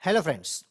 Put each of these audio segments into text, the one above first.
Hello friends,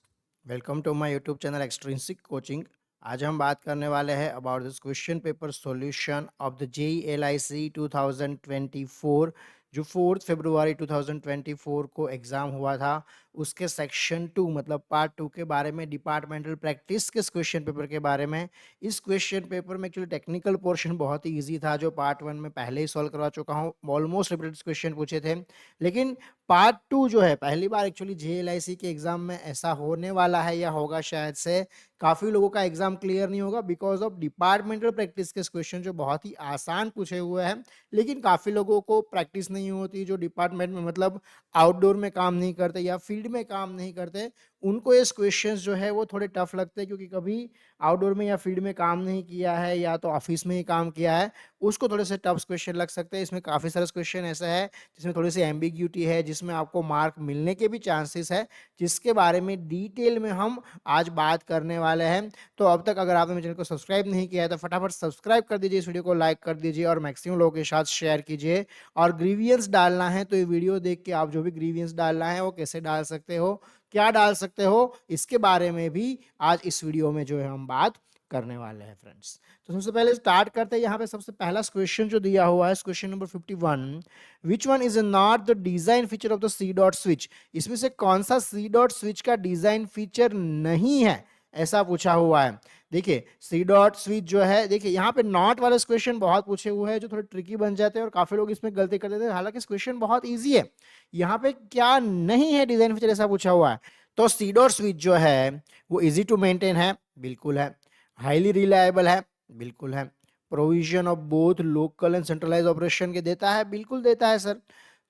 welcome to my YouTube channel extrinsic coaching. आज हम बात करने वाले हैं about this question paper solution of the JE L I C 2024 जो 4 फरवरी 2024 को एग्ज़ाम हुआ था। उसके सेक्शन 2 मतलब पार्ट 2 के बारे में, डिपार्टमेंटल प्रैक्टिस के इस क्वेश्चन पेपर के बारे में। इस क्वेश्चन पेपर में एक्चुअली टेक्निकल पोर्शन बहुत ही ईजी था, जो पार्ट 1 में पहले ही सॉल्व करवा चुका हूँ। ऑलमोस्ट रिपीटेड क्वेश्चन पूछे थे, लेकिन पार्ट 2 जो है पहली बार एक्चुअली जेएलआईसी के एग्जाम में ऐसा होने वाला है या होगा शायद से। काफ़ी लोगों का एग्जाम क्लियर नहीं होगा बिकॉज ऑफ डिपार्टमेंटल प्रैक्टिस के क्वेश्चन जो बहुत ही आसान पूछे हुए हैं, लेकिन काफ़ी लोगों को प्रैक्टिस नहीं होती, जो डिपार्टमेंट में मतलब आउटडोर में काम नहीं करते या फील्ड में काम नहीं करते, उनको ये क्वेश्चंस जो है वो थोड़े टफ लगते हैं, क्योंकि कभी आउटडोर में या फील्ड में काम नहीं किया है या तो ऑफिस में ही काम किया है, उसको थोड़े से टफ क्वेश्चन लग सकते हैं। इसमें काफ़ी सारे क्वेश्चन ऐसा है जिसमें थोड़ी सी एम्बिग्यूटी है, जिसमें आपको मार्क मिलने के भी चांसेस है, जिसके बारे में डिटेल में हम आज बात करने वाले हैं। तो अब तक अगर आपने मेरे चैनल को सब्सक्राइब नहीं किया है तो फटाफट सब्सक्राइब कर दीजिए, इस वीडियो को लाइक कर दीजिए और मैक्सिमम लोगों के साथ शेयर कीजिए। और ग्रीवियंस डालना है तो ये वीडियो देख के आप जो भी ग्रीवियंस डालना है वो कैसे डाल सकते हो, क्या डाल सकते हो, इसके बारे में भी आज इस वीडियो में जो है हम बात करने वाले हैं फ्रेंड्स। तो सबसे पहले स्टार्ट करते हैं। यहाँ पे सबसे पहला क्वेश्चन जो दिया हुआ है, question number 51, which one is not the design feature of the C dot switch. इसमें से कौन सा सी डॉट स्विच का डिजाइन फीचर नहीं है, ऐसा पूछा हुआ है। देखिए सी डॉट स्विच जो है, देखिए यहाँ पे नॉट वाले क्वेश्चन बहुत पूछे हुए हैं जो थोड़े ट्रिकी बन जाते हैं और काफी लोग इसमें गलती कर देते हैं, हालांकि क्वेश्चन बहुत ईजी है। यहाँ पे क्या नहीं है डिजाइन फीचर, ऐसा पूछा हुआ है। तो सी डॉट स्विच जो है वो इजी टू मेंटेन है, बिल्कुल है। हाईली रिलायबल है, बिल्कुल है। Provision of both local and centralize operation के देता है, बिल्कुल देता है सर।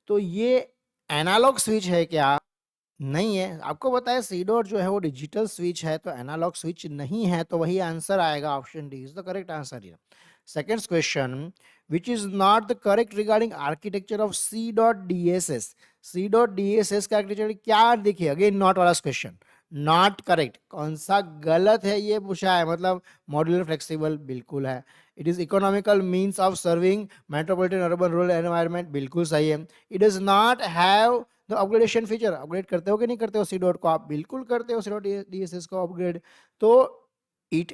तो ये एनालॉग स्विच है क्या? नहीं है। आपको बताया सी डॉट जो है वो डिजिटल स्विच है, तो एनालॉग स्विच नहीं है, तो वही आंसर आएगा, option D is the correct answer here. Second question, which is not the correct regarding architecture of C dot DSS. C dot DSS का आर्किटेक्चर क्या, देखिए अगेन नॉट वाला क्वेश्चन, नॉट करेक्ट, कौन सा गलत है ये पूछा है। मतलब मॉड्यूलर फ्लेक्सिबल, बिल्कुल है। It is economical means of serving metropolitan urban rural environment, बिल्कुल सही है। It does not have the upgradation feature, upgrade करते हो कि नहीं करते हो सी डॉट को, आप बिल्कुल करते हो सी डॉट डीएसएस को अपग्रेड। तो it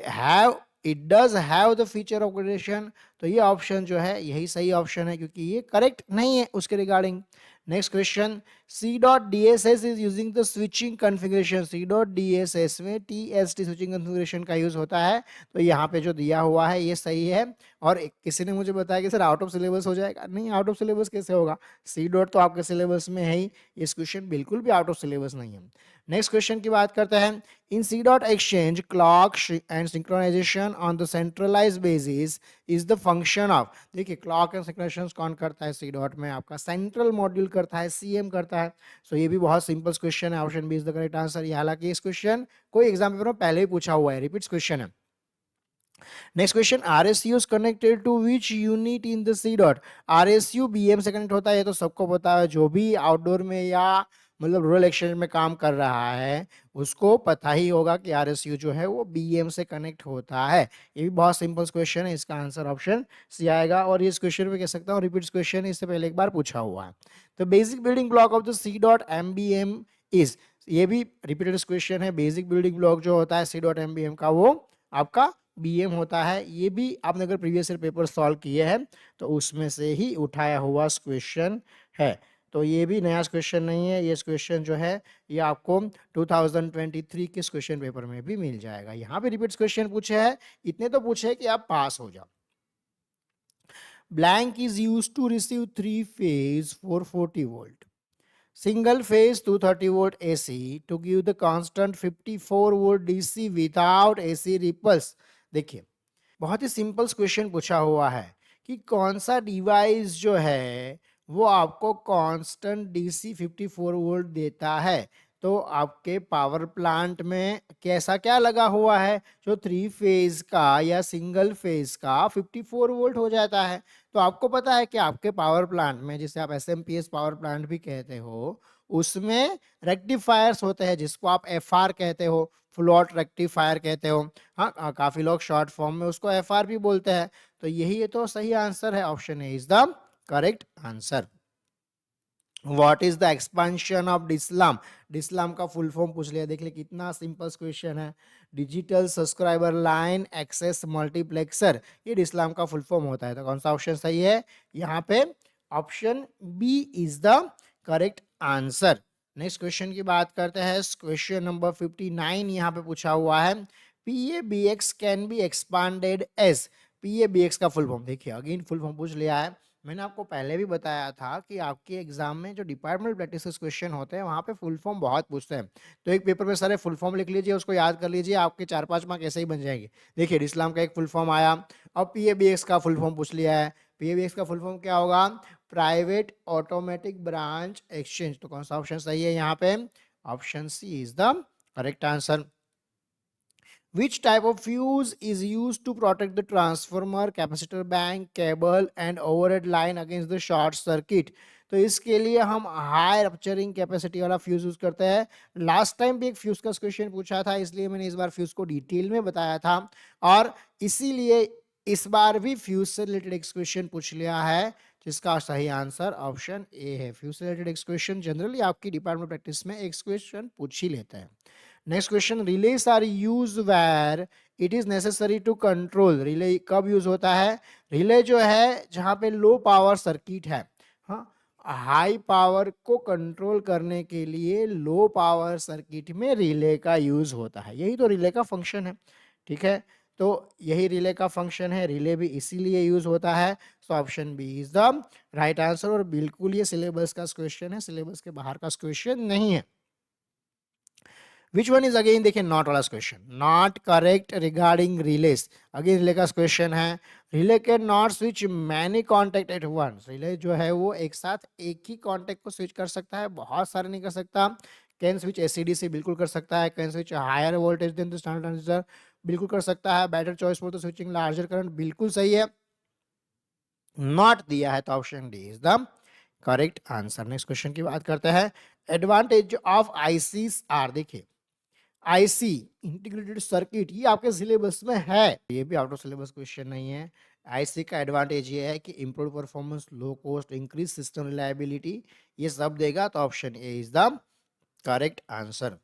does have the feature upgradation, तो ये ऑप्शन जो है यही सही ऑप्शन है, क्योंकि ये करेक्ट नहीं है उसके regarding. Next question, C dot DSS is using the switching configuration. C dot DSS में टीएसटी स्विचिंग कॉन्फ़िगरेशन का यूज होता है, तो यहाँ पे जो दिया हुआ है ये सही है। और किसी ने मुझे बताया कि सर आउट ऑफ सिलेबस हो जाएगा, नहीं आउट ऑफ सिलेबस कैसे होगा, सी डॉट तो आपके सिलेबस में है ही, इस क्वेश्चन बिल्कुल भी आउट ऑफ सिलेबस नहीं है। नेक्स्ट क्वेश्चन की बात करते हैं। In C dot exchange clock and synchronisation on the centralise basis is the function of. देखिए क्लॉक एंड सिंक्रोनाइजेशन कौन करता है सी डॉट में, आपका सेंट्रल मॉड्यूल करता है, सीएम करता है। सो ये भी बहुत सिंपल क्वेश्चन है, option B is the correct answer. ये हालांकि इस क्वेश्चन कोई एग्जाम पेपर में पहले ही पूछा हुआ है, रिपीट क्वेश्चन है। Next question, RSU is connected to which unit in the C dot. RSU BM से कनेक्ट होता है, ये तो सबको पता है, जो भी आउटडोर में या मतलब रूरल एक्सचेंज में काम कर रहा है उसको पता ही होगा कि आरएसयू जो है वो बीएम से कनेक्ट होता है। ये भी बहुत सिंपल क्वेश्चन है, इसका आंसर ऑप्शन सी आएगा। और इस क्वेश्चन में कह सकता हूँ रिपीट क्वेश्चन, इससे पहले एक बार पूछा हुआ है। तो basic building block of the C dot MBM is, ये भी रिपीटेड क्वेश्चन है। बेसिक बिल्डिंग ब्लॉक जो होता है सी डॉट एमबीएम का वो आपका बीएम होता है। ये भी आपने अगर प्रीवियस ईयर पेपर सॉल्व किए हैं तो उसमें से ही उठाया हुआ क्वेश्चन है, तो ये भी नया क्वेश्चन नहीं है। ये क्वेश्चन जो है ये आपको 2023 के क्वेश्चन पेपर में भी मिल जाएगा। यहाँ पे रिपीट क्वेश्चन पूछे हैं, इतने तो पूछे हैं कि आप पास हो जाओ। Blank is used to receive 3 phase 440 volt, single phase 230 volt AC to give the constant 54 volt DC without AC ripples। देखिए बहुत ही सिंपल क्वेश्चन पूछा हुआ है कि कौन सा डिवाइस जो है वो आपको कांस्टेंट डीसी 54 वोल्ट देता है। तो आपके पावर प्लांट में कैसा क्या लगा हुआ है, जो 3 फेज का या सिंगल फेज का 54 वोल्ट हो जाता है। तो आपको पता है कि आपके पावर प्लांट में, जिसे आप एसएमपीएस पावर प्लांट भी कहते हो, उसमें रेक्टिफायर्स होते हैं जिसको आप एफआर कहते हो, फ्लोट रेक्टिफायर कहते हो। हाँ, काफी लोग शॉर्ट फॉर्म में उसको एफआर भी बोलते हैं। तो यही तो सही आंसर है, option A is the correct answer. What is the expansion of DSLAM? DSLAM का फुल फॉर्म पूछ लिया, देख ले कितना सिंपल क्वेश्चन है। Digital subscriber line access multiplexer, ये डिस्लाम का फुल फॉर्म होता है। तो कौन सा ऑप्शन सही है यहाँ पे? Option B is the correct answer. Next question की बात करते हैं। क्वेश्चन नंबर 59 यहाँ पे पूछा हुआ है, PABX can be expanded as. PABX का फुल फॉर्म देखिए, अगेन फुल फॉर्म पूछ लिया है। मैंने आपको पहले भी बताया था कि आपके एग्जाम में जो डिपार्टमेंट प्रैक्टिस क्वेश्चन होते हैं वहाँ पे फुल फॉर्म बहुत पूछते हैं। तो एक पेपर में सारे फुल फॉर्म लिख लीजिए, उसको याद कर लीजिए, आपके 4-5 मार्क ऐसे ही बन जाएंगे। देखिए इस्लाम का एक फुल फॉर्म आया। अब PABX का फुल फॉर्म पूछ लिया है। PABX का फुल फॉर्म क्या होगा? Private automatic branch exchange. तो कौन सा ऑप्शन सही है यहाँ पे? Option C is the correct answer. Which type of fuse is used to protect the transformer, capacitor bank, cable and overhead line against the short circuit? तो इसके लिए हम हाई रप्चरिंग कैपेसिटी वाला फ्यूज यूज करते हैं। Last time भी एक fuse का क्वेश्चन पूछा था, इसलिए मैंने इस बार फ्यूज को डिटेल में बताया था, और इसीलिए इस बार भी फ्यूज से रिलेटेड एक क्वेश्चन पूछ लिया है, जिसका सही आंसर ऑप्शन ए है। फ्यूज से रिलेटेड एक क्वेश्चन जनरली आपकी डिपार्टमेंट प्रैक्टिस में एक क्वेश्चन पूछ ही लेते हैं। Next question, relays are use where it is necessary to control. Relay कब यूज होता है? रिले जो है जहां पे लो पावर सर्किट है, हाँ, हाई पावर को कंट्रोल करने के लिए लो पावर सर्किट में रिले का यूज होता है। यही तो रिले का फंक्शन है, ठीक है। तो यही रिले का फंक्शन है, रिले भी इसीलिए यूज होता है। So option B is the right answer. और बिल्कुल ये सिलेबस का क्वेश्चन है, सिलेबस के बाहर का क्वेश्चन नहीं है। Which one is again देखिए नॉट वाला question, not correct regarding relays. Again relay का क्वेश्चन है, relay can not switch many contact at once. Relay जो है वो एक साथ एक ही कॉन्टेक्ट को स्विच कर सकता है, बहुत सारे नहीं कर सकता। कैन स्विच ACDC बिल्कुल कर सकता है। Can switch higher voltage than the standard transistor बिल्कुल कर सकता है। Better choice for the switching larger current बिल्कुल सही है। नॉट दिया है तो option D is the correct answer. Next question की बात करते हैं। एडवांटेज ऑफ आईसीस आर, देखिए आईसी इंटीग्रेटेड सर्किट ये आपके सिलेबस में है, ये भी आउट ऑफ सिलेबस क्वेश्चन नहीं है। आईसी का एडवांटेज ये है कि improve performance, low cost, increase system reliability, ये सब देगा। तो option A is the correct answer.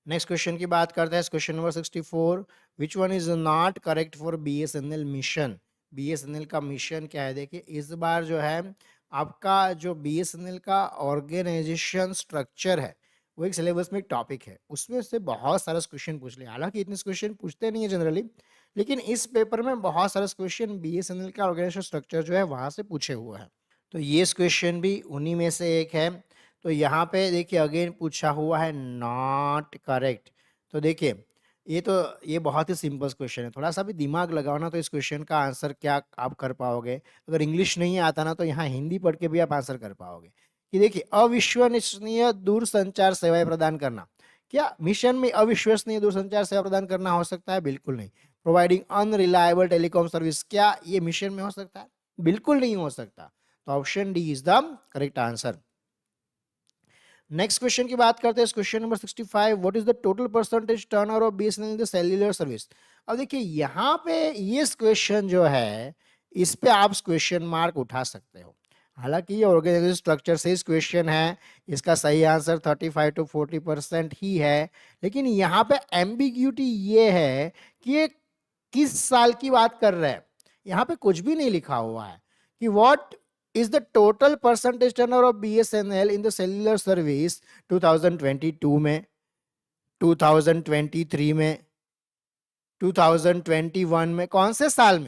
Next question की बात करते हैं। Question number 64, which one is not correct for BSNL mission. BSNL का मिशन क्या है? देखिए इस बार जो है आपका जो BSNL का ऑर्गेनाइजेशन स्ट्रक्चर है वो एक सिलेबस में एक टॉपिक है, उसमें से बहुत सारे क्वेश्चन पूछ लिया। हालांकि इतने क्वेश्चन पूछते नहीं है जनरली, लेकिन इस पेपर में बहुत सारे क्वेश्चन BSNL का ऑर्गेनाइजेशन स्ट्रक्चर जो है वहां से पूछे हुए हैं। तो ये क्वेश्चन भी उन्हीं में से एक है। तो यहाँ पे देखिए अगेन पूछा हुआ है नॉट करेक्ट। तो देखिए ये बहुत ही सिंपल क्वेश्चन है, थोड़ा सा भी दिमाग लगाओ ना तो इस क्वेश्चन का आंसर क्या आप कर पाओगे। अगर इंग्लिश नहीं आता ना तो यहाँ हिंदी पढ़ के भी आप आंसर कर पाओगे। कि देखिए अविश्वसनीय दूरसंचार सेवाएं प्रदान करना, क्या मिशन में अविश्वसनीय दूरसंचार सेवा प्रदान करना हो सकता है? बिल्कुल नहीं। प्रोवाइडिंग अनरिलायबल टेलीकॉम सर्विस, क्या ये मिशन में हो सकता है? बिल्कुल नहीं हो सकता। तो option D is the correct answer. Next question की बात करते हैं। Question number 65, what is the total percentage turnover of BSNL in the cellular service. अब देखिए यहाँ पे ये क्वेश्चन जो है इस पे आप क्वेश्चन मार्क उठा सकते हो। हालांकि ये ऑर्गेनाइजेशन स्ट्रक्चर से इस क्वेश्चन है, इसका सही आंसर 35 to 40% ही है। लेकिन यहाँ पे एम्बिग्यूटी ये है कि ये किस साल की बात कर रहे हैं। यहाँ पे कुछ भी नहीं लिखा हुआ है कि what is the total percentage turnover of BSNL in the cellular service 2022 में, 2023 में, 2021 में, कौन से साल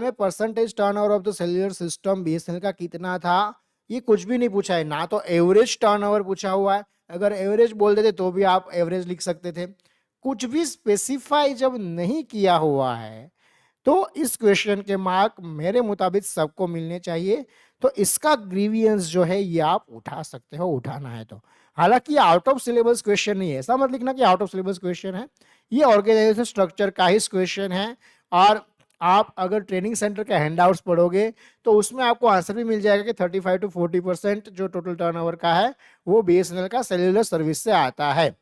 में percentage turnover of the cellular system BSNL का कितना था? ये कुछ भी नहीं पूछा है। ना तो एवरेज टर्नओवर पूछा हुआ है, अगर एवरेज बोल देते तो भी आप एवरेज लिख सकते थे। कुछ भी स्पेसिफाई जब नहीं किया हुआ है तो इस क्वेश्चन के मार्क मेरे मुताबिक सबको मिलने चाहिए। तो इसका ग्रीवियंस जो है ये आप उठा सकते हो, उठाना है तो। हालांकि ये आउट ऑफ सिलेबस क्वेश्चन नहीं है, ऐसा मत लिखना कि आउट ऑफ सिलेबस क्वेश्चन है, ये ऑर्गेनाइजेशन स्ट्रक्चर का ही क्वेश्चन है। और आप अगर ट्रेनिंग सेंटर के हैंडआउट्स पढ़ोगे तो उसमें आपको आंसर भी मिल जाएगा कि 35 to 40% जो टोटल टर्नओवर का है वो BSNL का सेल्युलर सर्विस से आता है।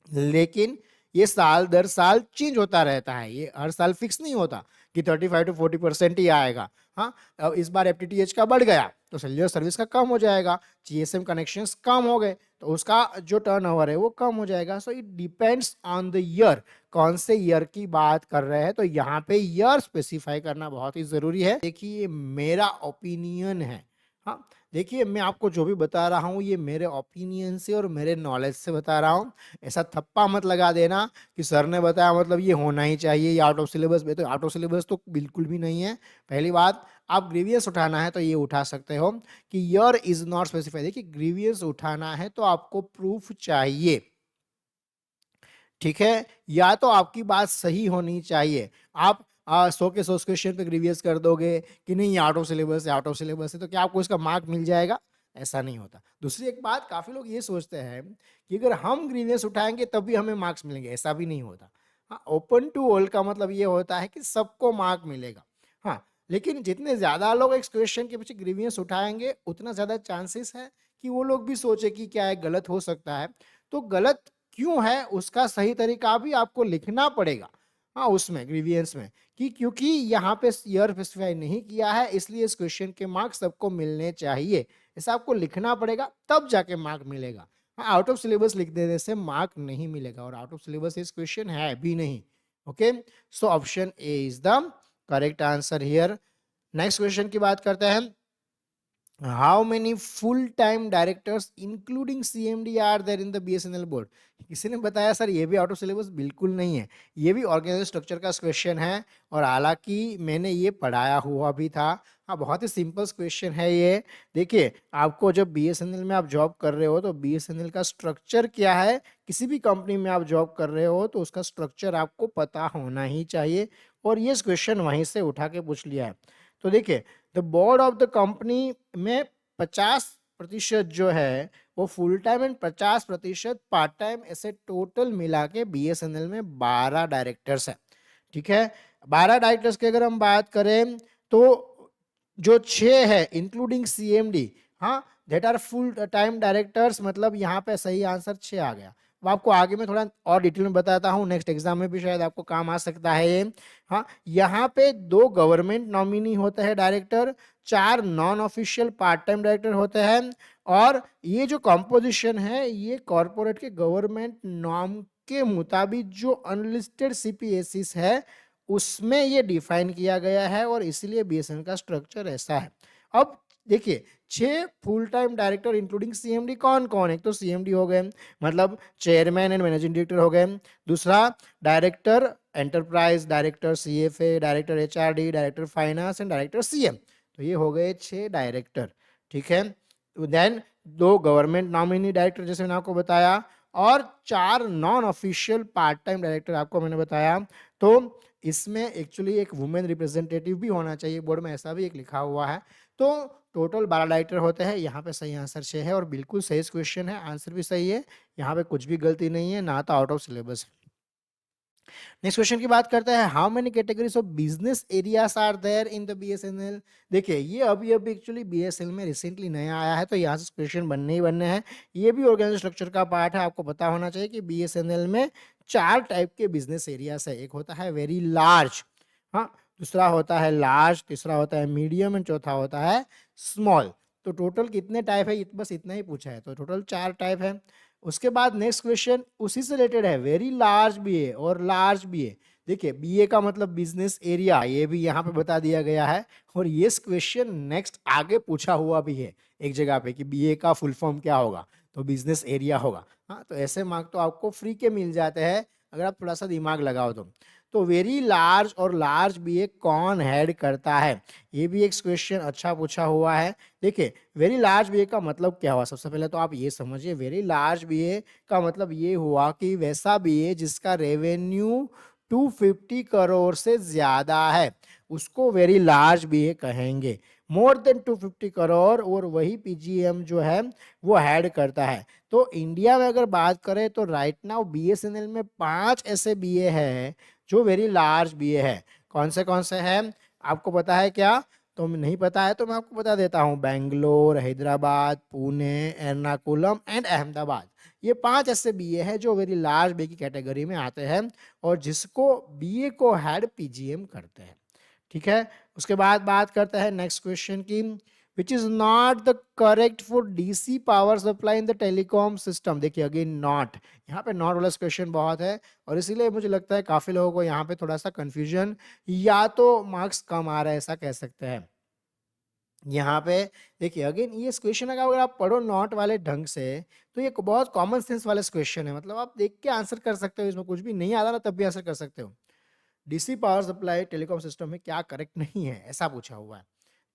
लेकिन ये साल दर साल चेंज होता रहता है, ये हर साल फिक्स नहीं होता कि 35 to 40% ही आएगा। हाँ, अब इस बार एफटीटीएच का बढ़ गया तो सेल्युलर सर्विस का कम हो जाएगा, जीएसएम कनेक्शंस कम हो गए तो उसका जो टर्नओवर है वो कम हो जाएगा। So it depends on the year, कौन से ईयर की बात कर रहे हैं, तो यहाँ पे ईयर स्पेसिफाई करना बहुत ही जरूरी है। देखिए मेरा ओपिनियन है, हाँ देखिए मैं आपको जो भी बता रहा हूँ ये मेरे ओपिनियन से और मेरे नॉलेज से बता रहा हूँ। ऐसा थप्पा मत लगा देना कि सर ने बताया मतलब ये होना ही चाहिए, ये आउट ऑफ सिलेबस। तो आउट ऑफ सिलेबस तो बिल्कुल भी नहीं है। पहली बात, आप ग्रीवियंस उठाना है तो ये उठा सकते हो कि ईयर इज नॉट स्पेसिफाइड। देखिए ग्रीवियंस उठाना है तो आपको प्रूफ चाहिए, ठीक है, या तो आपकी बात सही होनी चाहिए। आप 100 के 100 क्वेश्चन पे ग्रीवियस कर दोगे कि नहीं आउट ऑफ सिलेबस है, आउट ऑफ सिलेबस है, तो क्या आपको इसका मार्क मिल जाएगा? ऐसा नहीं होता। दूसरी एक बात, काफी लोग ये सोचते हैं कि अगर हम ग्रीवियस उठाएंगे तब भी हमें मार्क्स मिलेंगे, ऐसा भी नहीं होता। हाँ, ओपन टू ऑल का मतलब ये होता है कि सबको मार्क मिलेगा। हाँ, लेकिन जितने ज्यादा लोग एक क्वेश्चन के पीछे ग्रीवियस उठाएंगे उतना ज्यादा चांसेस है कि वो लोग भी सोचे कि क्या है, गलत हो सकता है। तो गलत क्यों है उसका सही तरीका भी आपको लिखना पड़ेगा, हाँ उसमें ग्रीवियंस में, कि क्योंकि यहाँ पे ईयर स्पेसिफाई नहीं किया है इसलिए इस क्वेश्चन के मार्क्स सबको मिलने चाहिए। ऐसा आपको लिखना पड़ेगा तब जाके मार्क मिलेगा। हाँ, आउट ऑफ सिलेबस लिख देने से मार्क नहीं मिलेगा और आउट ऑफ सिलेबस इस क्वेश्चन है भी नहीं। Okay, so option A is the correct answer here. Next question की बात करते हैं। How many full-time directors including CMD are there in the BSNL board? किसी ने बताया सर ये भी आउट ऑफ सिलेबस, बिल्कुल नहीं है, ये भी ऑर्गेनाइजेशन स्ट्रक्चर का क्वेश्चन है और हालांकि मैंने ये पढ़ाया हुआ भी था। हाँ, बहुत ही सिंपल क्वेश्चन है ये। देखिए आपको जब बीएसएनएल में आप जॉब कर रहे हो तो बीएसएनएल का स्ट्रक्चर क्या है, किसी भी कंपनी में आप जॉब कर रहे हो तो उसका स्ट्रक्चर आपको पता होना ही चाहिए और ये क्वेश्चन वहीं से उठा के पूछ लिया है। तो देखिए the board of the company में 50% जो है वो full time and 50% part time, ऐसे टोटल मिला के बीएसएनएल में 12 डायरेक्टर्स है। ठीक है, 12 डायरेक्टर्स की अगर हम बात करें तो जो 6 है इंक्लूडिंग सीएमडी, हाँ that are full time directors, मतलब यहाँ पे सही आंसर 6 आ गया। वो आपको आगे में थोड़ा और डिटेल में बताता हूँ, नेक्स्ट एग्जाम में भी शायद आपको काम आ सकता है ये। हाँ, यहाँ पे 2 गवर्नमेंट नॉमिनी होते हैं director, 4 non official part time director होते हैं और ये जो कॉम्पोजिशन है ये कॉर्पोरेट के गवर्नमेंट नॉर्म के मुताबिक जो अनलिस्टेड सीपीएससीस है उसमें ये डिफाइन किया गया है और इसीलिए बीएसएनएल का स्ट्रक्चर ऐसा है। अब देखिए 6 full time director including CMD कौन कौन है? तो सीएमडी हो गए, मतलब चेयरमैन एंड मैनेजिंग डायरेक्टर हो गए। दूसरा director enterprise, director CFA, director HRD, director finance and director CM. तो ये हो गए 6 डायरेक्टर, ठीक है। देन 2 गवर्नमेंट नॉमिनी डायरेक्टर जैसे मैंने आपको बताया और 4 non official part time director आपको मैंने बताया। तो इसमें एक्चुअली एक वुमेन रिप्रेजेंटेटिव भी होना चाहिए बोर्ड में, ऐसा भी एक लिखा हुआ है। तो टोटल 12 डायरेक्टर होते हैं। यहाँ पे सही आंसर 6 है और बिल्कुल सही क्वेश्चन है, आंसर भी सही है, यहाँ पे कुछ भी गलती नहीं है, ना तो आउट ऑफ सिलेबस है। नेक्स्ट क्वेश्चन की बात करते हैं, how many categories of business areas are there in the BSNL. देखिए ये अभी एक्चुअली बीएसएनएल में रिसेंटली नया आया है तो यहाँ से क्वेश्चन बनने ही बनने हैं। ये भी ऑर्गेनाइजेशन स्ट्रक्चर का पार्ट है, आपको पता होना चाहिए कि बीएसएनएल में 4 टाइप के बिजनेस एरियाज है। एक होता है वेरी लार्ज, हाँ, दूसरा होता है लार्ज, तीसरा होता है मीडियम एंड चौथा होता है स्मॉल। तो टोटल कितने टाइप है, बस इतना ही पूछा है, तो टोटल 4 टाइप है। उसके बाद नेक्स्ट क्वेश्चन उसी से रिलेटेड है, वेरी लार्ज भी है और लार्ज भी है। देखिए बीए का मतलब बिजनेस एरिया, ये भी यहाँ पे बता दिया गया है और ये क्वेश्चन नेक्स्ट आगे पूछा हुआ भी है एक जगह पे कि बीए का फुल फॉर्म क्या होगा, तो बिजनेस एरिया होगा। हाँ, तो ऐसे मार्क तो आपको फ्री के मिल जाते हैं अगर आप थोड़ा सा दिमाग लगाओ तो वेरी लार्ज और लार्ज बीए कौन हेड करता है, ये भी एक क्वेश्चन अच्छा पूछा हुआ है। देखिए वेरी लार्ज बीए का मतलब क्या हुआ, सबसे पहले तो आप ये समझिए, वेरी लार्ज बीए का मतलब ये हुआ कि वैसा बीए जिसका रेवेन्यू 250 करोड़ से ज्यादा है उसको वेरी लार्ज बीए कहेंगे। मोर देन 250 करोड़ और वही पीजीएम जो है वो हेड करता है। तो इंडिया में अगर बात करें तो राइट नाउ बीएसएनएल में 5 ऐसे बीए हैं जो वेरी लार्ज बीए है। कौन से हैं आपको पता है क्या? तो नहीं पता है तो मैं आपको बता देता हूँ, बेंगलोर, हैदराबाद, पुणे, एर्नाकुलम एंड अहमदाबाद। ये 5 ऐसे बीए हैं जो वेरी लार्ज बी की कैटेगरी में आते हैं और जिसको बीए को हेड पीजीएम करते हैं। ठीक है। उसके बाद बात करते हैं नेक्स्ट क्वेश्चन की, विच is not the correct for DC power supply in the telecom system. देखिए अगेन नॉट, यहाँ पे नॉट वाला क्वेश्चन बहुत है और इसीलिए मुझे लगता है काफी लोगों को यहाँ पे थोड़ा सा कंफ्यूजन या तो मार्क्स कम आ रहा है ऐसा कह सकते हैं। यहाँ पे देखिए अगेन ये क्वेश्चन अगर आप पढ़ो नॉट वाले ढंग से तो ये बहुत कॉमन सेंस वाला क्वेश्चन है, मतलब आप देख के आंसर कर सकते हो, इसमें कुछ भी नहीं आता ना तब भी आंसर कर सकते हो। DC power supply telecom system में क्या करेक्ट नहीं है ऐसा पूछा हुआ है।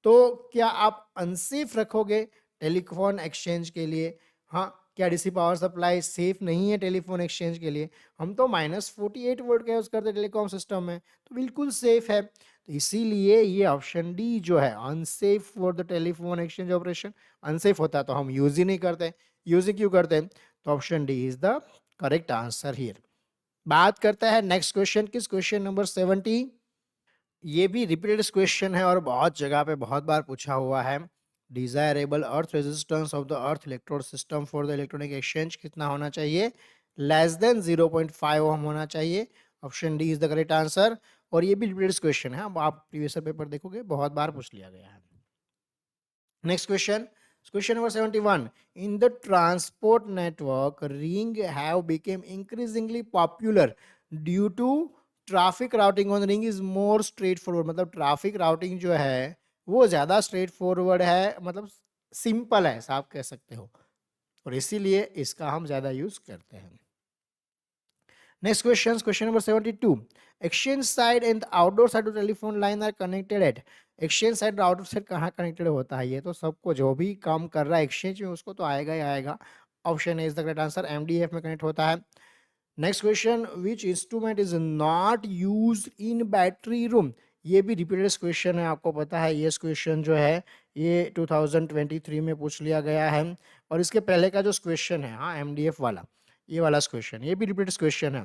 तो क्या आप अनसेफ रखोगे टेलीफोन एक्सचेंज के लिए? हाँ, क्या डीसी पावर सप्लाई सेफ नहीं है टेलीफोन एक्सचेंज के लिए? हम तो -48 वोल्ट का यूज करते हैं टेलीकॉम सिस्टम में, तो बिल्कुल सेफ है। तो इसीलिए ये ऑप्शन डी जो है unsafe for the telephone exchange operation, unsafe होता है तो हम यूज ही नहीं करते, यूज ही क्यों करते हैं? तो option D is the correct answer here. बात करता है नेक्स्ट क्वेश्चन किस, क्वेश्चन नंबर 70। ये भी रिपीटेड क्वेश्चन है और बहुत जगह पे बहुत बार पूछा हुआ है। Desirable earth resistance of the earth electrode system for the electronic exchange कितना होना चाहिए? लेस देन 0.5 ओम होना चाहिए। Option D is the correct answer. और ये भी रिपीटेड क्वेश्चन है, अब आप प्रीवियस पेपर देखोगे बहुत बार पूछ लिया गया है। Next question, question number 71. In the transport network, ring have become increasingly popular due to traffic routing on ring is more straightforward. मतलब ट्रैफिक राउटिंग जो है वो ज्यादा स्ट्रेट फॉरवर्ड है, मतलब सिंपल है ऐसा आप कह सकते हो, और इसीलिए इसका हम ज्यादा यूज करते हैं। Next question, question number 72. Exchange side and the outdoor side of telephone line are connected at. Exchange side और आउटर साइड कहाँ कनेक्टेड होता है? ये तो सबको जो भी काम कर रहा है एक्सचेंज में उसको तो आएगा ही आएगा। Option A is the correct answer, MDF में कनेक्ट होता है। Next question, which instrument is not used in battery room? ये भी रिपीटेड क्वेश्चन है, आपको पता है ये क्वेश्चन जो है ये 2023 में पूछ लिया गया है। और इसके पहले का जो क्वेश्चन है, हाँ एमडीएफ वाला, ये वाला क्वेश्चन, ये भी रिपीटेड क्वेश्चन है।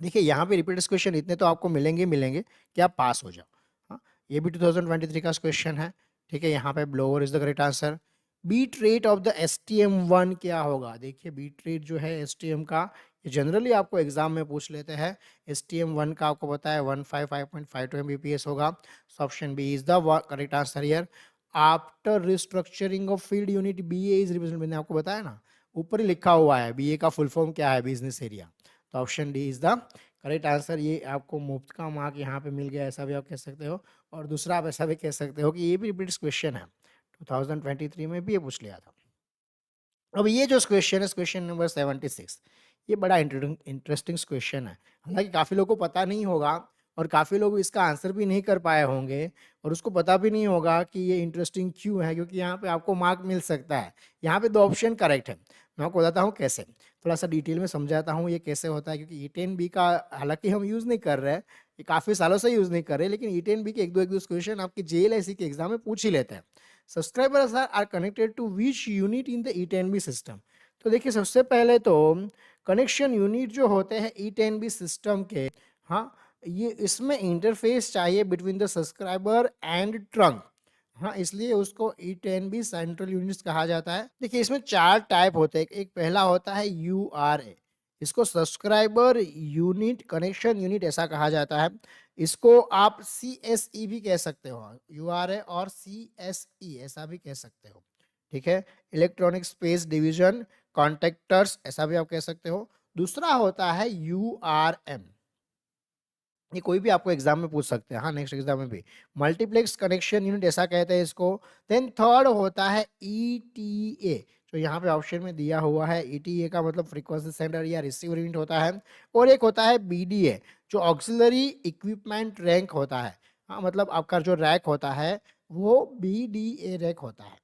देखिए यहाँ पे रिपीटेड क्वेश्चन इतने तो आपको मिलेंगे मिलेंगे कि आप पास हो जाओ। हाँ, ये भी 2023 का क्वेश्चन है। ठीक है, यहाँ पे blower is the correct answer. Bit rate of the STM1 क्या होगा? देखिए बीट रेट जो है STM का, ये जनरली आपको एग्जाम में पूछ लेते हैं। STM1 का आपको पता है 155.52 Mbps होगा। Option B is the correct answer here. After restructuring of field unit BA is represent, मैंने आपको बताया ना, ऊपर ही लिखा हुआ है BA का फुल फॉर्म क्या है, बिजनेस एरिया। तो option D is the correct answer. ये आपको मुफ्त का मार्क यहाँ पे मिल गया ऐसा भी आप कह सकते हो, और दूसरा आप ऐसा भी कह सकते हो कि ये भी रिपीट क्वेश्चन है, 2023 में भी ये पूछ लिया था। अब ये जो क्वेश्चन है क्वेश्चन नंबर 76, ये बड़ा इंटरेस्टिंग क्वेश्चन है। हालांकि काफ़ी लोगों को पता नहीं होगा और काफ़ी लोग इसका आंसर भी नहीं कर पाए होंगे, और उसको पता भी नहीं होगा कि ये इंटरेस्टिंग क्यों है, क्योंकि यहाँ पे आपको मार्क मिल सकता है। यहाँ पे 2 ऑप्शन करेक्ट है, मैं आपको बताता हूँ कैसे, थोड़ा सा डिटेल में समझाता हूँ ये कैसे होता है। क्योंकि E10B का हालांकि हम यूज़ नहीं कर रहे हैं, ये काफ़ी सालों से यूज़ नहीं कर रहे, लेकिन E10B के एक दो क्वेश्चन आपके JLIC के एग्जाम में पूछ ही लेते हैं। Subscribers are connected to which unit in the E10B सिस्टम? तो देखिए सबसे पहले तो कनेक्शन यूनिट जो होते हैं E10B सिस्टम के, हाँ ये इसमें इंटरफेस चाहिए between the subscriber and trunk, हाँ इसलिए उसको E10B सेंट्रल यूनिट्स कहा जाता है। देखिए इसमें 4 टाइप होते हैं। एक पहला होता है URA, इसको सब्सक्राइबर यूनिट कनेक्शन यूनिट ऐसा कहा जाता है। इसको आप CSE भी कह सकते हो, URA और CSE ऐसा भी कह सकते हो। ठीक है, इलेक्ट्रॉनिक स्पेस डिवीजन कॉन्टेक्टर्स ऐसा भी आप कह सकते हो। दूसरा होता है URM, ये कोई भी आपको एग्जाम में पूछ सकते हैं, हाँ नेक्स्ट एग्जाम में भी, मल्टीप्लेक्स कनेक्शन यूनिट ऐसा कहते हैं इसको। देन थर्ड होता है ETA, जो यहाँ पे ऑप्शन में दिया हुआ है। ETA का मतलब फ्रीक्वेंसी सेंटर या रिसीवर यूनिट होता है। और एक होता है BDA, जो ऑक्सिलरी इक्विपमेंट रैंक होता है, हाँ मतलब आपका जो रैक होता है वो BDA रैक होता है।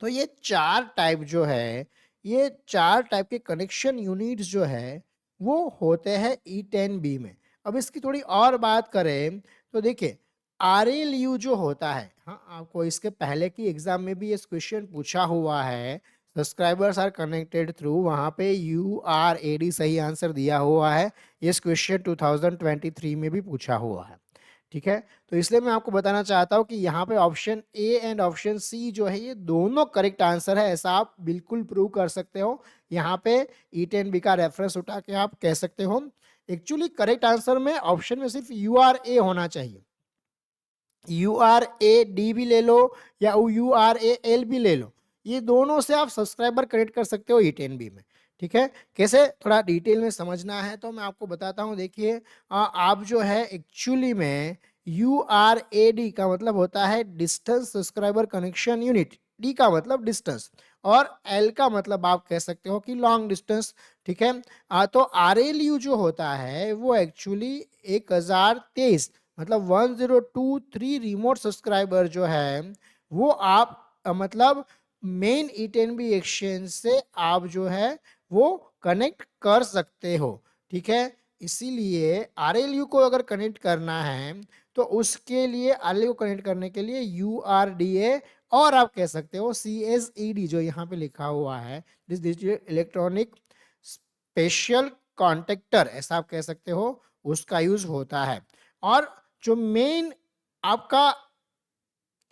तो ये 4 टाइप जो है, ये 4 टाइप के कनेक्शन यूनिट्स जो है वो होते हैं E10B में। अब इसकी थोड़ी और बात करें तो देखिए RLU जो होता है, हाँ आपको इसके पहले की एग्जाम में भी ये क्वेश्चन पूछा हुआ है, सब्सक्राइबर्स आर कनेक्टेड थ्रू, वहां पे URAD सही आंसर दिया हुआ है। ये क्वेश्चन 2023 में भी पूछा हुआ है। ठीक है, तो इसलिए मैं आपको बताना चाहता हूं कि यहाँ पे option A and option C जो है ये दोनों करेक्ट आंसर है, ऐसा आप बिल्कुल प्रूव कर सकते हो। यहाँ पे E10B का रेफरेंस उठा के आप कह सकते हो एक्चुअली करेक्ट आंसर में ऑप्शन में सिर्फ यू आर ए होना चाहिए। यू आर ए डी भी ले लो या यू आर ए एल भी ले लो, ये दोनों से आप सब्सक्राइबर कनेक्ट कर सकते हो E10B में। ठीक है, कैसे थोड़ा डिटेल में समझना है तो मैं आपको बताता हूं। देखिए आप जो है एक्चुअली में यू आर ए डी का मतलब होता है distance subscriber connection unit, D का मतलब डिस्टेंस और एल का मतलब आप कह सकते हो कि लॉन्ग डिस्टेंस। ठीक है, तो आर एल यू जो होता है वो एक्चुअली 1023 मतलब 1023 रिमोट सब्सक्राइबर जो है वो आप मतलब मेन E10B एक्सचेंज से आप जो है वो कनेक्ट कर सकते हो। ठीक है, इसीलिए RLU को अगर कनेक्ट करना है तो उसके लिए RLU को कनेक्ट करने के लिए URDA और आप कह सकते हो CSED जो यहाँ पे लिखा हुआ है, this digital electronic special contactor, ऐसा आप कह सकते हो, उसका यूज होता है। और जो मेन आपका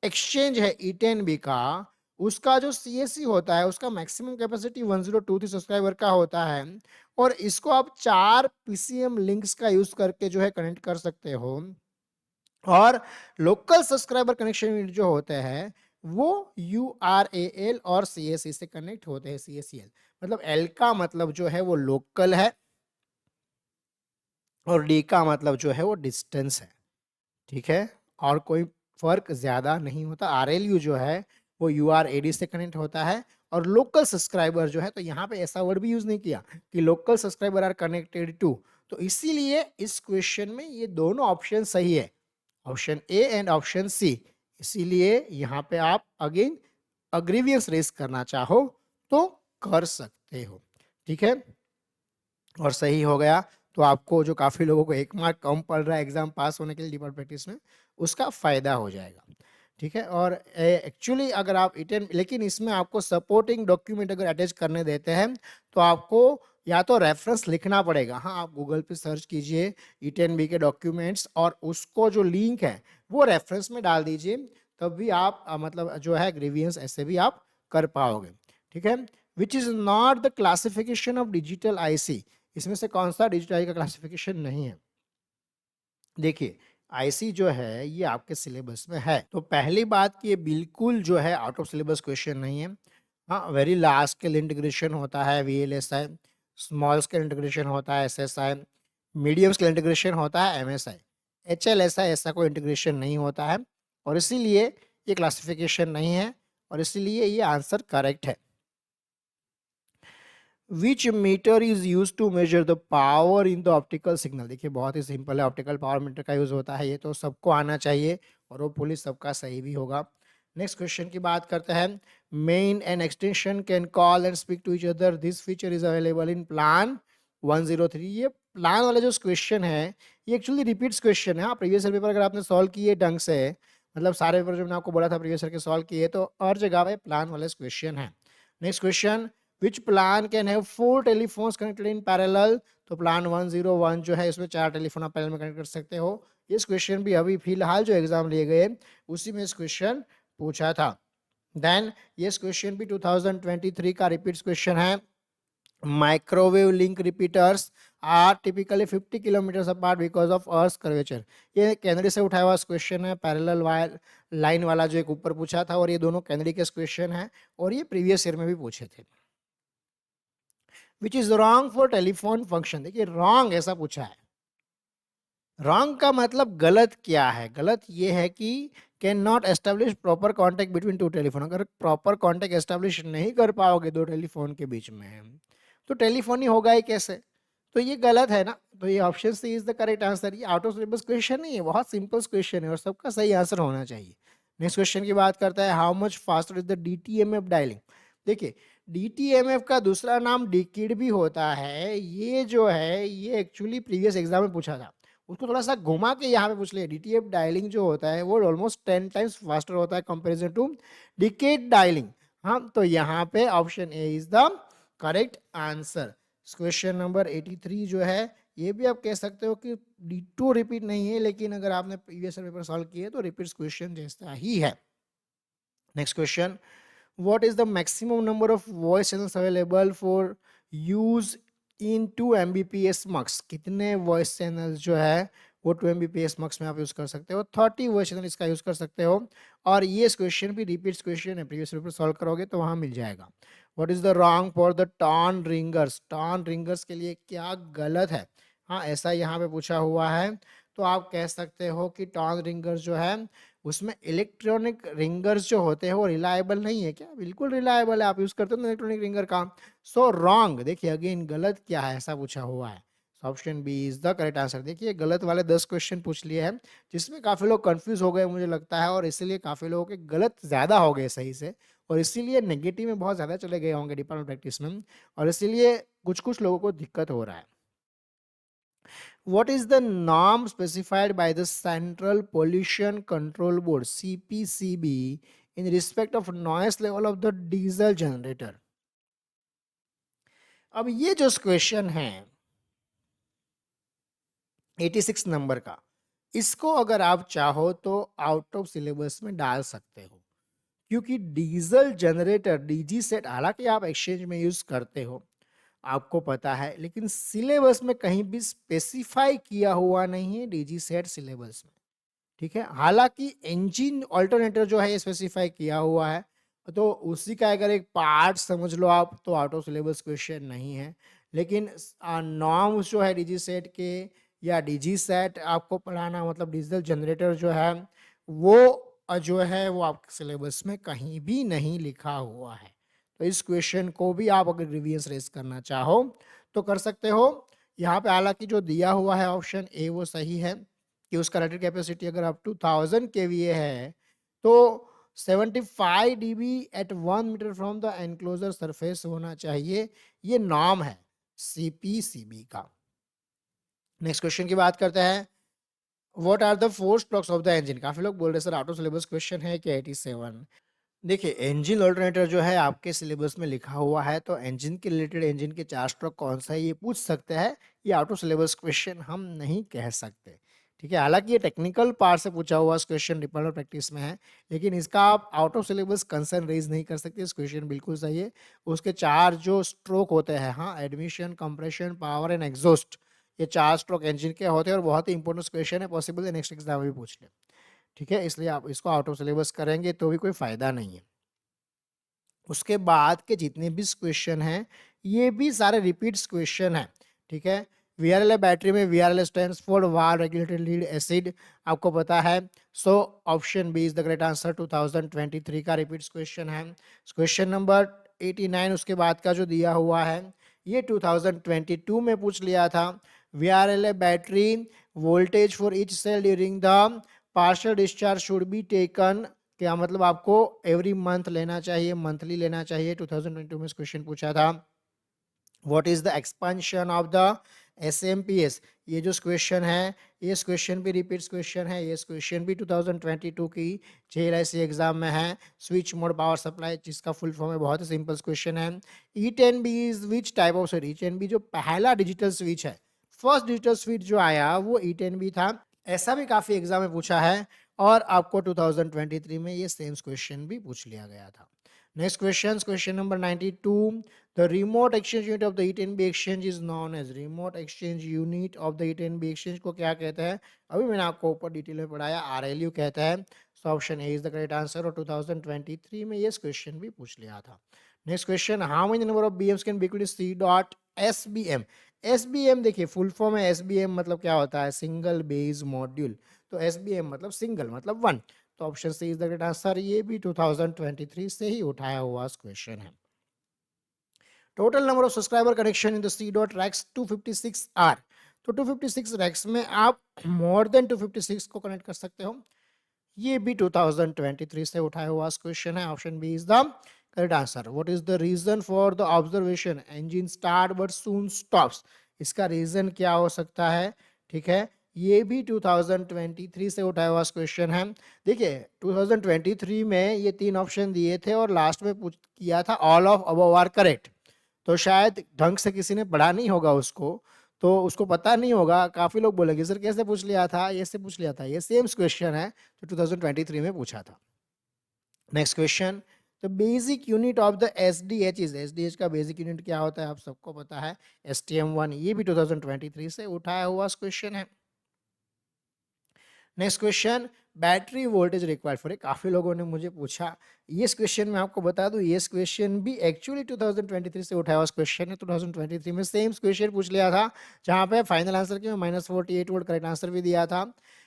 एक्सचेंज है E10B का, उसका जो CSC होता है उसका मैक्सिमम कैपेसिटी 1023 सब्सक्राइबर का होता है और इसको आप 4 PCM लिंक्स का यूज करके जो है कनेक्ट कर सकते हो। और लोकल सब्सक्राइबर कनेक्शन यूनिट जो होते हैं वो URAL और CSC से कनेक्ट होते हैं। CSCL मतलब L का मतलब जो है वो लोकल है और D का मतलब जो है वो डिस्टेंस है। ठीक है, और कोई फर्क ज्यादा नहीं होता। RLU जो है वो URAD से कनेक्ट होता है और लोकल सब्सक्राइबर जो है, तो यहाँ पे ऐसा वर्ड भी यूज नहीं किया कि local subscriber are connected to, तो इसीलिए इस क्वेश्चन में ये दोनों ऑप्शन सही है, option A and option C. इसीलिए यहाँ पे आप अगेन अग्रीवियंस रेस करना चाहो तो कर सकते हो। ठीक है, और सही हो गया तो आपको जो काफी लोगों को 1 मार्क कम पड़ रहा है एग्जाम पास होने के लिए डिफॉल्ट प्रैक्टिस में, उसका फायदा हो जाएगा। ठीक है, और एक्चुअली अगर आप E10, लेकिन इसमें आपको सपोर्टिंग डॉक्यूमेंट अगर अटैच करने देते हैं तो आपको या तो रेफरेंस लिखना पड़ेगा। हाँ, आप गूगल पे सर्च कीजिए E10B के डॉक्यूमेंट्स और उसको जो लिंक है वो रेफरेंस में डाल दीजिए, तब भी आप मतलब जो है ग्रीवियंस ऐसे भी आप कर पाओगे। ठीक है, विच is not the classification of digital IC, इसमें से कौन सा डिजिटल IC का क्लासिफिकेशन नहीं है। देखिए IC जो है ये आपके सिलेबस में है, तो पहली बात कि ये बिल्कुल जो है आउट ऑफ सिलेबस क्वेश्चन नहीं है। हाँ, वेरी लार्ज स्केल इंटीग्रेशन होता है VLSI, स्मॉल स्केल इंटीग्रेशन होता है SSI, मीडियम स्केल इंटीग्रेशन होता है MSI, HLSI ऐसा कोई इंटीग्रेशन नहीं होता है और इसीलिए ये क्लासिफिकेशन नहीं है और इसीलिए ये आंसर करेक्ट है। Which meter is used to measure the power in the optical signal? देखिए बहुत ही सिंपल है, ऑप्टिकल पावर मीटर का यूज होता है, ये तो सबको आना चाहिए और वो पुलिस सबका सही भी होगा। नेक्स्ट क्वेश्चन की बात करते हैं। Main and extension can call and speak to each other, this feature is available in plan 103। ये प्लान वाला जो क्वेश्चन है ये एक्चुअली रिपीट्स क्वेश्चन है। हाँ, प्रीवियस ईयर पेपर अगर आपने सॉल्व किए ढंग से, मतलब सारे पेपर जो मैंने आपको बोला था प्रीवियस ईयर के सॉल्व किए, तो हर जगह पे प्लान वाले क्वेश्चन है। Next question, which plan can have 4 telephones connected in parallel? तो प्लान 101 जो है इसमें 4 टेलीफोन आप पैरेलल में कनेक्ट कर सकते हो। इस क्वेश्चन भी अभी फिलहाल जो एग्जाम लिए गए उसी में इस क्वेश्चन पूछा था। देन ये क्वेश्चन भी 2023 का रिपीट क्वेश्चन है। Microwave link repeaters are typically 50 kilometre apart because of earth curvature. ये कैनेडी से उठाया हुआ क्वेश्चन है, पैरेलल वायर लाइन वाला जो एक ऊपर पूछा था, और ये दोनों कैनेडी के क्वेश्चन है और ये प्रीवियस ईयर में भी पूछे थे। Which is wrong for telephone function, देखिए रॉन्ग ऐसा पूछा है। रॉन्ग का मतलब गलत क्या है? गलत ये है कि can not establish proper contact between two telephone. अगर प्रॉपर कॉन्टेक्ट एस्टेब्लिश नहीं कर पाओगे दो टेलीफोन के बीच में तो टेलीफोन ही होगा ही कैसे? तो ये गलत है ना, तो ये option C is the correct answer. ये आउट ऑफ सिलेबस क्वेश्चन नहीं है, बहुत सिंपल क्वेश्चन है और सबका सही आंसर होना चाहिए। नेक्स्ट क्वेश्चन की बात करता है, how much faster is the DTMF dialing. देखिए DTMF का दूसरा नाम डिकिड भी होता है। ये जो है ये एक्चुअली प्रीवियस एग्जाम में पूछा था, उसको थोड़ा सा घुमा के यहाँ पे पूछ लिया। DTF डायलिंग जो होता है वो ऑलमोस्ट 10 टाइम्स फास्टर होता है कंपैरिजन टू डिकेड डायलिंग। हाँ, तो यहाँ पे option A is the correct answer. Question number 83 जो है ये भी आप कह सकते हो कि D2 रिपीट नहीं है, लेकिन अगर आपने प्रीवियस पेपर सॉल्व किए तो रिपीट क्वेश्चन जैसा ही है। Next question, what is the maximum number of voice channels available for use in 2 Mbps mux, कितने वॉइस चैनल्स जो है वो 2 एमबीपीएस मक्स में आप यूज कर सकते हो, 30 वॉइस चैनल इसका यूज कर सकते हो। और ये क्वेश्चन भी रिपीट्स क्वेश्चन है, प्रीवियस पेपर सॉल्व करोगे तो वहां मिल जाएगा। What is the wrong for the tone ringers, tone ringers के लिए क्या गलत है? हाँ, ऐसा यहाँ पे पूछा हुआ है, तो आप कह सकते हो कि टॉन रिंगर्स जो है उसमें इलेक्ट्रॉनिक रिंगर्स जो होते हैं वो रिलायबल नहीं है। क्या? बिल्कुल रिलायबल है, आप यूज करते हो ना इलेक्ट्रॉनिक रिंगर का। सो रॉन्ग, देखिए अगेन गलत क्या है ऐसा पूछा हुआ है। Option B is the correct answer. देखिए गलत वाले 10 क्वेश्चन पूछ लिए हैं, जिसमें काफी लोग कंफ्यूज हो गए मुझे लगता है, और इसीलिए काफी लोगों के गलत ज्यादा हो गए सही से, और इसीलिए नेगेटिव में बहुत ज्यादा चले गए होंगे डिपार्टमेंट प्रैक्टिस में, और इसीलिए कुछ कुछ लोगों को दिक्कत हो रहा है। What is the norm specified by the Central Pollution Control Board CPCB in respect of noise level of the diesel generator? अब ये जो क्वेश्चन है 86 नंबर का, इसको अगर आप चाहो तो आउट ऑफ सिलेबस में डाल सकते हो, क्योंकि डीजल जनरेटर डीजी सेट हालांकि आप एक्सचेंज में यूज करते हो, आपको पता है, लेकिन सिलेबस में कहीं भी स्पेसिफाई किया हुआ नहीं है डीजी सेट सिलेबस में। ठीक है, हालांकि इंजन ऑल्टरनेटर जो है स्पेसिफाई किया हुआ है, तो उसी का अगर एक पार्ट समझ लो आप, तो आउट ऑफ सिलेबस क्वेश्चन नहीं है। लेकिन नॉर्म्स जो है डीजी सेट के या डीजी सेट आपको पढ़ाना, मतलब डीजल जनरेटर जो है वो जो है वो आपके सिलेबस में कहीं भी नहीं लिखा हुआ है। तो इस क्वेश्चन को भी आप अगर रिवीजन रेस करना चाहो तो कर सकते हो। यहाँ पे हालांकि जो दिया हुआ है ऑप्शन ए वो सही है कि उसका रेटेड कैपेसिटी अगर आप 2000 केवीए है तो 75 dB at 1 metre from the enclosure surface होना चाहिए। ये नॉर्म है सीपीसीबी का। नेक्स्ट क्वेश्चन की बात करते हैं। What are the four strokes of the engine? काफी लोग बोल रहे sir out of syllabus question है कि 87। देखिए इंजन ऑल्टरनेटर जो है आपके सिलेबस में लिखा हुआ है, तो इंजन के रिलेटेड इंजन के 4 स्ट्रोक कौन सा है ये पूछ सकते हैं। ये आउट ऑफ सिलेबस क्वेश्चन हम नहीं कह सकते। ठीक है, हालांकि ये टेक्निकल पार्ट से पूछा हुआ क्वेश्चन डिपार्टमेंट प्रैक्टिस में है, लेकिन इसका आप out of syllabus concern raise नहीं कर सकते। इस क्वेश्चन बिल्कुल सही है। उसके 4 जो स्ट्रोक होते हैं, हाँ, admission, compression, power and exhaust, ये 4 स्ट्रोक इंजन के होते हैं, और बहुत ही इंपॉर्टेंट क्वेश्चन है, पॉसिबल है नेक्स्ट एग्जाम में भी पूछ ले। ठीक है, इसलिए आप इसको आउट ऑफ सिलेबस करेंगे तो भी कोई फायदा नहीं है। उसके बाद के जितने भी क्वेश्चन हैं ये भी सारे रिपीट्स क्वेश्चन हैं। ठीक है, वीआरएल बैटरी में VRL stands for valve regulated lead acid, आपको पता है। So option B is the correct answer. 2023 का रिपीट्स क्वेश्चन है। क्वेश्चन नंबर 89 उसके बाद का जो दिया हुआ है ये 2022 में पूछ लिया था। VRL battery voltage for each cell during the partial discharge should be taken, क्या मतलब आपको एवरी मंथ लेना चाहिए, मंथली लेना चाहिए? 2022 में क्वेश्चन पूछा था। What is the expansion of the SMPS? ये जो क्वेश्चन है ये क्वेश्चन भी रिपीट्स क्वेश्चन है। ये क्वेश्चन भी 2022 की जेएलआईसी एग्जाम में है। स्विच मोड पावर सप्लाई, जिसका फुल फॉर्म है, बहुत ही सिंपल क्वेश्चन है। E10B is which type of switch? E10B जो पहला डिजिटल स्विच है, फर्स्ट डिजिटल स्विच जो आया वो ई10B था। ऐसा भी काफी एग्जाम में पूछा है, और आपको 2023 में ये सेम क्वेश्चन भी पूछ लिया गया था। Next question, question number 92। The remote exchange unit of the E10B exchange is known as, remote exchange unit of the E10B exchange को क्या कहते हैं? अभी मैंने आपको ऊपर डिटेल में पढ़ाया, आरएलयू कहते हैं। So option A is the correct answer, और 2023 में ये क्वेश्चन भी पूछ लिया था। Next question, how many number of BMs can be equal to C dot SBM? SBM देखिए फुल फॉर्म है, एसबीएम मतलब क्या होता है? Single base module. तो एसबीएम मतलब सिंगल, मतलब वन। तो option C is the correct answer. ये भी 2023 से ही उठाया हुआ क्वेश्चन है। Total number of subscriber connection in the C dot racks 256 are. तो 256 रैक्स में आप मोर देन 256 को कनेक्ट कर सकते हो। ये भी 2023 से उठाया हुआ क्वेश्चन है। Option B is the correct answer. What is the reason for the observation engine start but soon stops? इसका रीजन क्या हो सकता है? ठीक है, ये भी 2023 से उठाया हुआ क्वेश्चन है। देखिए 2023 में ये 3 ऑप्शन दिए थे, और लास्ट में पूछ किया था all of above are correct. तो शायद ढंग से किसी ने पढ़ा नहीं होगा उसको, तो उसको पता नहीं होगा। काफी लोग बोलेंगे सर कैसे पूछ लिया था, ये से पूछ लिया था। ये सेम क्वेश्चन है जो 2023 में पूछा था। नेक्स्ट क्वेश्चन, तो basic unit of the SDH का बेसिक यूनिट क्या होता है आप सबको पता है, STM1। ये भी 2023 से उठाया हुआ क्वेश्चन है। Next question, battery voltage required for, काफी लोगों ने मुझे पूछा ये क्वेश्चन, मैं आपको बता दूं ये क्वेश्चन भी एक्चुअली 2023 से उठाया हुआ क्वेश्चन है। 2023 में सेम क्वेश्चन पूछ लिया था, जहां पे फाइनल आंसर की मैं -48 वोल्ट करेक्ट आंसर भी दिया था।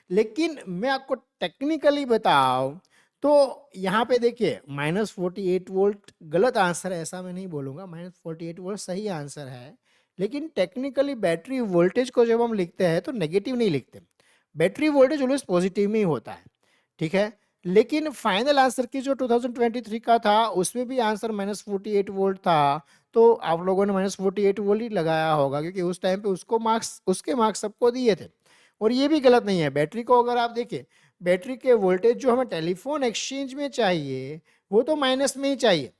लेकिन मैं आपको टेक्निकली बताऊं तो यहाँ पे देखिए -48 वोल्ट गलत आंसर है ऐसा मैं नहीं बोलूंगा, -48 वोल्ट सही आंसर है। लेकिन टेक्निकली बैटरी वोल्टेज को जब हम लिखते हैं तो नेगेटिव नहीं लिखते, बैटरी वोल्टेज ऑलवेज पॉजिटिव में ही होता है, ठीक है। लेकिन फाइनल आंसर की जो 2023 का था उसमें भी आंसर -48 वोल्ट था, तो आप लोगों ने -48 वोल्ट ही लगाया होगा, क्योंकि उस टाइम पे उसके मार्क्स सबको दिए थे। और ये भी गलत नहीं है, बैटरी को अगर आप देखिए, बैटरी के वोल्टेज जो हमें टेलीफोन एक्सचेंज में चाहिए वो तो माइनस में ही चाहिए।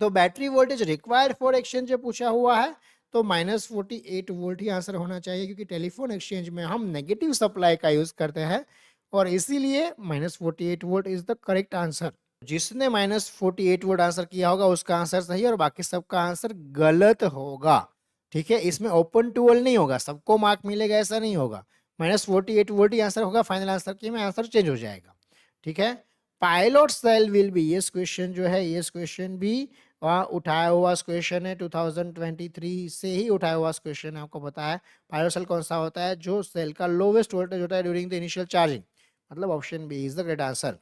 तो battery voltage required for exchange जो पूछा हुआ है तो -48 वोल्ट ही आंसर होना चाहिए, क्योंकि टेलीफोन एक्सचेंज में हम नेगेटिव सप्लाई का यूज करते हैं और इसीलिए -48 volt is the correct answer. जिसने -48 वोल्ट आंसर किया होगा उसका आंसर सही और बाकी सबका आंसर गलत होगा, ठीक है। इसमें ओपन टूअल नहीं होगा, सबको मार्क मिलेगा ऐसा नहीं होगा, -48 वोल्ट ही आंसर होगा, फाइनल आंसर की में आंसर चेंज हो जाएगा, ठीक है। पायलट सेल विल बी, ये क्वेश्चन जो है ये क्वेश्चन भी उठाया हुआ क्वेश्चन है, 2023 से ही उठाया हुआ क्वेश्चन है। आपको पता है पायलट सेल कौन सा होता है, जो सेल का लोवेस्ट वोल्टेज होता है ड्यूरिंग द इनिशियल चार्जिंग, मतलब option B is the correct answer.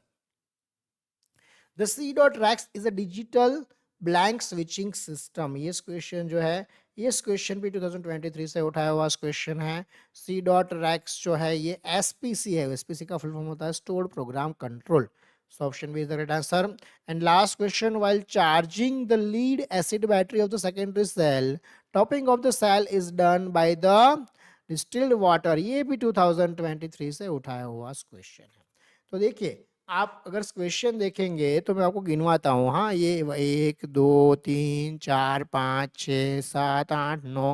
The C dot racks is a digital blank switching system, ये क्वेश्चन जो है ये क्वेश्चन भी 2023 से उठाया हुआ क्वेश्चन है। सी डॉट रैक्स जो है ये एसपीसी है, एसपीसी का फुल फॉर्म होता है stored program control, so option B is the right answer. And last question, while charging the lead acid battery of the secondary cell, topping of the cell is done by the distilled water, ये भी 2023 से उठाया हुआ question है। तो देखिए आप अगर क्वेश्चन देखेंगे तो मैं आपको गिनवाता हूँ, हाँ ये 1 2 3 4 5 6 7 8 9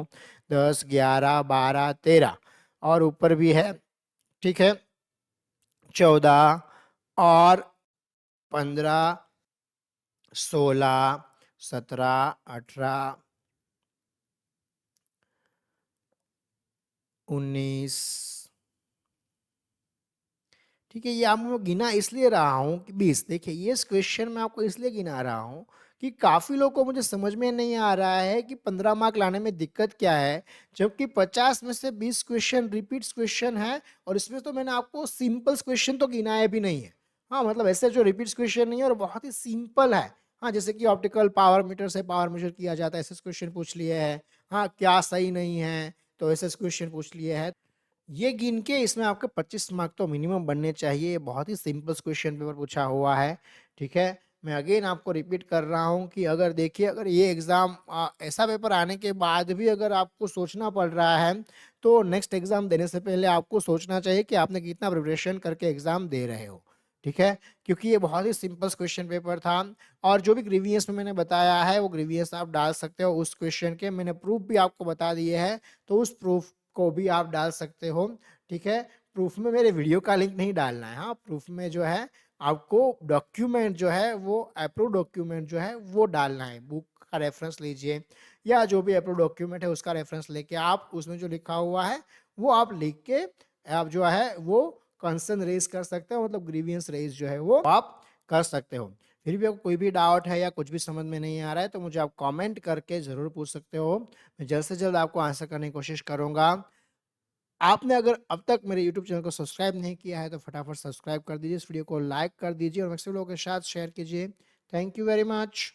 10 11 12 13 और ऊपर भी है, ठीक है, 14 और 15 16 17 18 19, ठीक है। ये आपको गिना इसलिए रहा हूँ कि 20, देखिए ये क्वेश्चन मैं आपको इसलिए गिना रहा हूँ कि काफी लोगों को मुझे समझ में नहीं आ रहा है कि 15 मार्क लाने में दिक्कत क्या है, जबकि 50 में से 20 क्वेश्चन रिपीट क्वेश्चन है और इसमें तो मैंने आपको सिंपल क्वेश्चन तो गिनाया भी नहीं है। हाँ मतलब ऐसे जो रिपीट क्वेश्चन नहीं है और बहुत ही सिंपल है, हाँ जैसे कि ऑप्टिकल पावर मीटर से पावर मेजर किया जाता है ऐसे क्वेश्चन पूछ लिए हैं, हाँ क्या सही नहीं है तो ऐसे क्वेश्चन पूछ लिए हैं। ये गिन के इसमें आपके 25 मार्क तो मिनिमम बनने चाहिए, बहुत ही सिंपल क्वेश्चन पेपर पूछा हुआ है, ठीक है। मैं अगेन आपको रिपीट कर रहा हूं कि अगर देखिए अगर ये एग्जाम ऐसा पेपर आने के बाद भी अगर आपको सोचना पड़ रहा है तो नेक्स्ट एग्जाम देने से पहले आपको सोचना चाहिए कि आपने कितना प्रिपरेशन करके एग्जाम दे रहे हो, ठीक है। क्योंकि ये बहुत ही सिंपल क्वेश्चन पेपर था और जो भी ग्रीवियंस में मैंने बताया है वो ग्रीवियंस आप डाल सकते हो उस क्वेश्चन के, मैंने प्रूफ भी आपको बता दिए हैं तो उस प्रूफ को भी आप डाल सकते हो, ठीक है। प्रूफ में मेरे वीडियो का लिंक नहीं डालना है, हाँ प्रूफ में जो है आपको डॉक्यूमेंट जो है वो अप्रूव डॉक्यूमेंट जो है वो डालना है, बुक का रेफरेंस लीजिए या जो भी अप्रूव डॉक्यूमेंट है उसका रेफरेंस लेके आप उसमें जो लिखा हुआ है वो आप लिख के आप जो है वो कंसर्न रेज कर सकते हो, मतलब ग्रीवियंस रेज जो है वो आप कर सकते हो। फिर भी आपको कोई भी डाउट है या कुछ भी समझ में नहीं आ रहा है तो मुझे आप कमेंट करके जरूर पूछ सकते हो, मैं जल्द से जल्द आपको आंसर करने की कोशिश करूंगा। आपने अगर अब तक मेरे YouTube चैनल को सब्सक्राइब नहीं किया है तो फटाफट सब्सक्राइब कर दीजिए, इस वीडियो को लाइक कर दीजिए और मैक्सिमम लोगों के साथ शेयर कीजिए। Thank you very much.